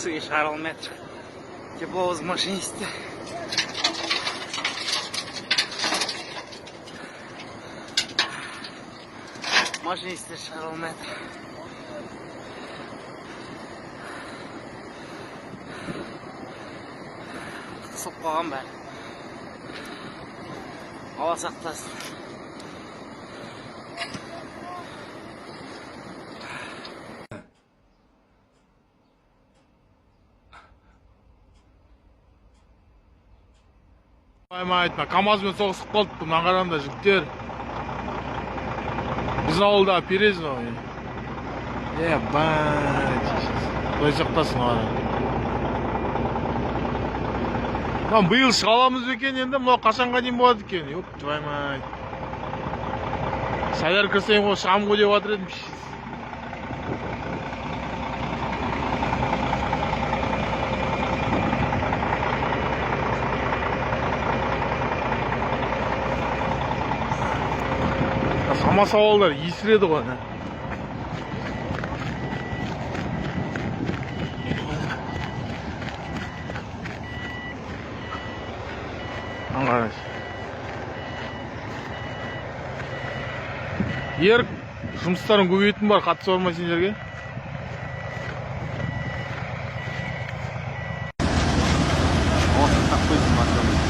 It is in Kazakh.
кісіге шығара алмайды. Тепловоз машинисті. Машинисті шығара алмайды. Қысып қалған бәрі. Алла сақтасын. Айтма, КамАЗбен соғысып қалды, мына қараңдар жігіттер. Біздің ауылда Перезин. Ебать. Құдай сақтасын ара. Там биыл шыға аламыз екен енді, мынау қашанға дейін болады екен. Ёп, твою мать. Сәлер кірсең ғой шығам ғой деп жатыр едім. Самас ауылдар есіреді ғой. Аңғараш. Ерік, жұмыстарын көбейтін бар, қатысы бар ма сендерге? Осы тақ қойсын басымыз.